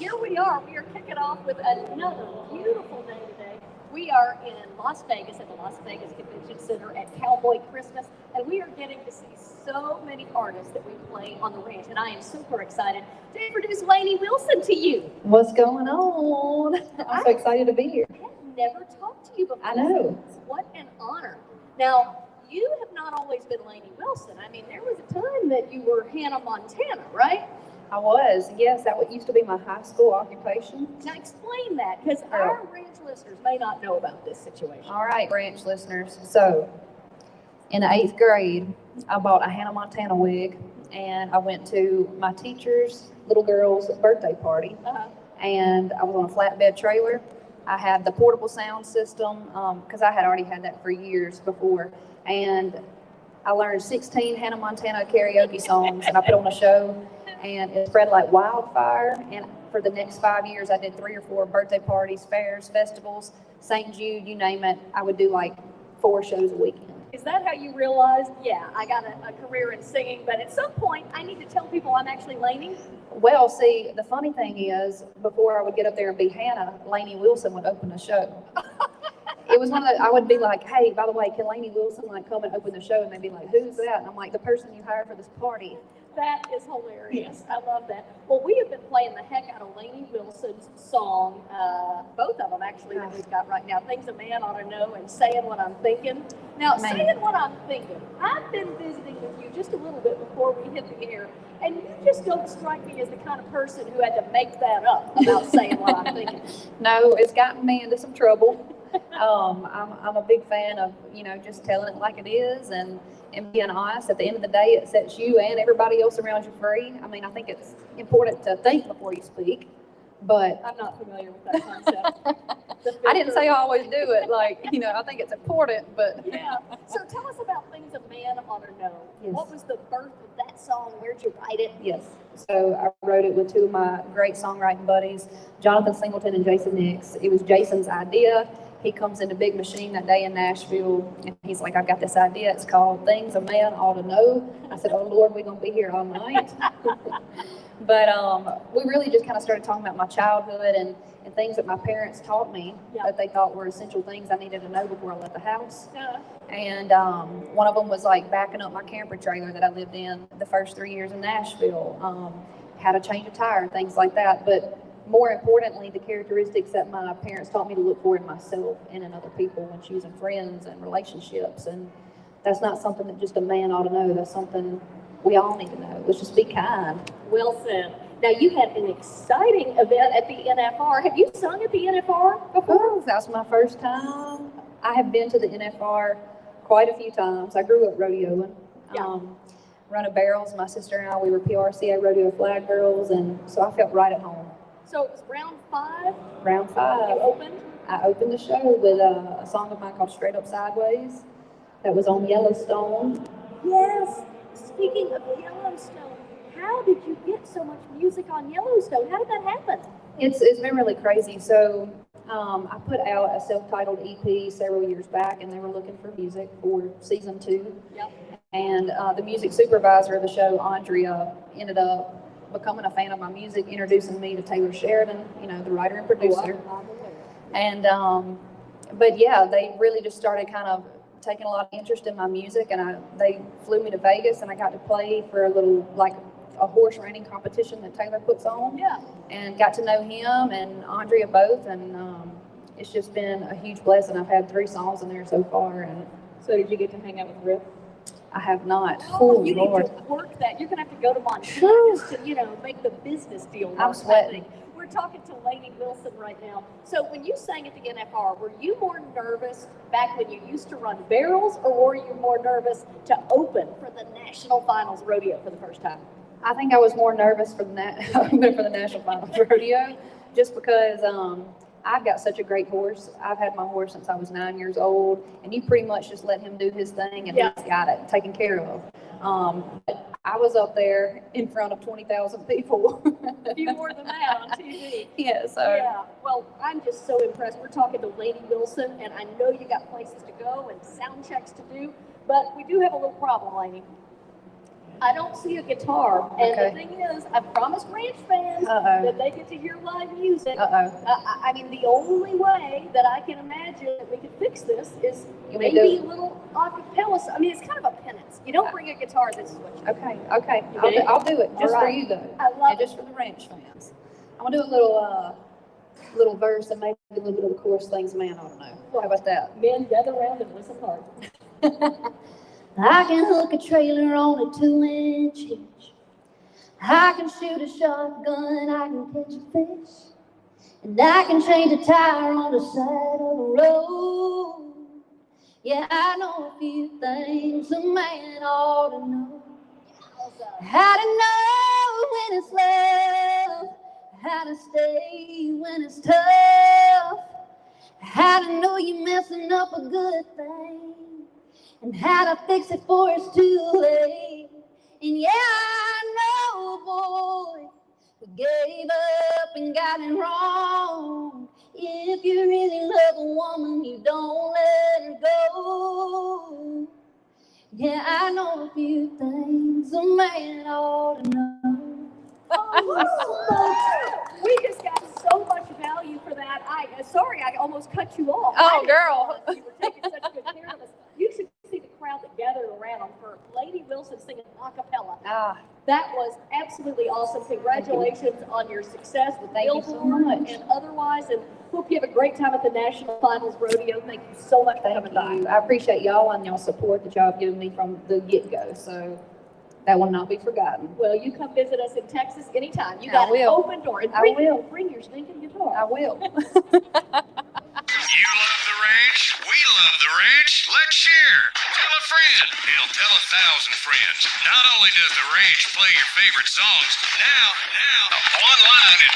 here we are. We are kicking off with another beautiful day today. We are in Las Vegas at the Las Vegas Convention Center at Cowboy Christmas, and we are getting to see so many artists that we play on the ranch. And I am super excited to introduce Lainey Wilson to you. What's going on? I'm so excited to be here. I have never talked to you before. I know. What an honor. Now, you have not always been Lainey Wilson. I mean, there was a time that you were Hannah Montana, right? I was, yes, that used to be my high school occupation. Now explain that, because our ranch listeners may not know about this situation. All right, ranch listeners. So, in the 8th grade, I bought a Hannah Montana wig, and I went to my teacher's little girl's birthday party, and I was on a flatbed trailer. I had the portable sound system, because I had already had that for years before, and I learned 16 Hannah Montana karaoke songs, and I put on a show. And it spread like wildfire. And for the next 5 years, I did 3 or 4 birthday parties, fairs, festivals, St. Jude, you name it. I would do like 4 shows a weekend. Is that how you realized, yeah, I got a career in singing, but at some point I need to tell people I'm actually Lainey? Well, see, the funny thing is, before I would get up there and be Hannah, Lainey Wilson would open the show. It was one of the, I would be like, hey, by the way, can Lainey Wilson like come and open the show? And they'd be like, who's that? And I'm like, the person you hired for this party. That is hilarious. I love that. Well, we have been playing the heck out of Lainey Wilson's song, both of them actually that we've got right now, Things a Man Ought to Know and Saying What I'm Thinking. Now, Saying What I'm Thinking, I've been visiting with you just a little bit before we hit the air, and you just don't strike me as the kind of person who had to make that up about saying what I'm thinking. No, it's gotten me into some trouble. I'm a big fan of, just telling it like it is and being honest. At the end of the day, it sets you and everybody else around you free. I mean, I think it's important to think before you speak, but I'm not familiar with that concept. I didn't say I always do it. I think it's important, but yeah. So tell us about Things a Man Ought to Know. Yes. What was the birth of that song? Where'd you write it? Yes. So I wrote it with 2 of my great songwriting buddies, Jonathan Singleton and Jason Nix. It was Jason's idea. He comes into Big Machine that day in Nashville, and he's like, I've got this idea. It's called Things a Man Ought to Know. I said, oh, Lord, we're going to be here all night. But we really just kind of started talking about my childhood and things that my parents taught me that they thought were essential things I needed to know before I left the house. And one of them was like backing up my camper trailer that I lived in the first 3 years in Nashville, how to change a tire, things like that. But more importantly, the characteristics that my parents taught me to look for in myself and in other people when choosing friends and relationships. And that's not something that just a man ought to know. That's something we all need to know. Let's just be kind. Well said. Now, you had an exciting event at the NFR. Have you sung at the NFR before? Oh, that was my first time. I have been to the NFR quite a few times. I grew up rodeoing. Running barrels. My sister and I, we were PRCA rodeo flag girls, and so I felt right at home. So it was round 5? Round 5. You opened? I opened the show with a song of mine called Straight Up Sideways that was on Yellowstone. Yes. Speaking of Yellowstone, how did you get so much music on Yellowstone? How did that happen? It's been really crazy. So I put out a self-titled EP several years back, and they were looking for music for season 2. Yep. And the music supervisor of the show, Andrea, ended up becoming a fan of my music, introducing me to Taylor Sheridan, the writer and producer. And, but yeah, they really just started kind of taking a lot of interest in my music, and they flew me to Vegas, and I got to play for a little, like a horse reining competition that Taylor puts on. Yeah. And got to know him and Andrea both, and it's just been a huge blessing. I've had 3 songs in there so far. And so did you get to hang out with Rip? I have not. Oh, you Lord. Need to work that. You're going to have to go to Montana just to, make the business deal. I'm sweating. We're talking to Lainey Wilson right now. So when you sang at the NFR, were you more nervous back when you used to run barrels, or were you more nervous to open for the National Finals Rodeo for the first time? I think I was more nervous for the National Finals Rodeo, just because I've got such a great horse. I've had my horse since I was 9 years old, and you pretty much just let him do his thing, and he's got it taken care of. I was up there in front of 20,000 people. A few more than that on TV. Yeah, so. Yeah, well, I'm just so impressed. We're talking to Lainey Wilson, and I know you got places to go and sound checks to do, but we do have a little problem, Lainey. I don't see a guitar. And Okay. the thing is, I promised ranch fans Uh-oh. that they get to hear live music. Uh-oh. I mean, the only way that I can imagine that we could fix this is You may maybe do a little acapella. I mean, it's kind of a penance. You don't bring a guitar, this is what you do. Okay. You I'll do it just All for right. you though. I love And just for the ranch fans. I'm gonna do a little verse and maybe a little bit of the chorus things, man. I don't know. How about that? Men gather around and listen hard. I can hook a trailer on a 2-inch hitch. I can shoot a shotgun, I can catch a fish. And I can change a tire on the side of the road. Yeah, I know a few things a man ought to know. How to know when it's love, how to stay when it's tough, how to know you're messing up a good thing, and how to fix it before it's too late. And yeah, I know a boy who gave up and got it wrong. If you really love a woman, you don't let her go. Yeah, I know a few things a man ought to know. Oh, we just got so much value for that. Sorry, I almost cut you off. Oh, I didn't girl. realize you were taking such good care of us. You should see the crowd that gathered around for Lainey Wilson singing a cappella. That was absolutely awesome. Congratulations on your success with Thank you so Billboard much. and otherwise. And hope you have a great time at the National Finals Rodeo. Thank you so much for coming by. Thank you. I appreciate y'all and y'all's support that y'all have given me from the get-go. So that will not be forgotten. Well, you come visit us in Texas anytime. You I got an will. open door. And I will. bring your stinking guitar. I will. You love the ranch? We love the ranch. Let's share. Tell a friend. He'll tell 1,000 friends. Not only does the ranch play your favorite songs, now online it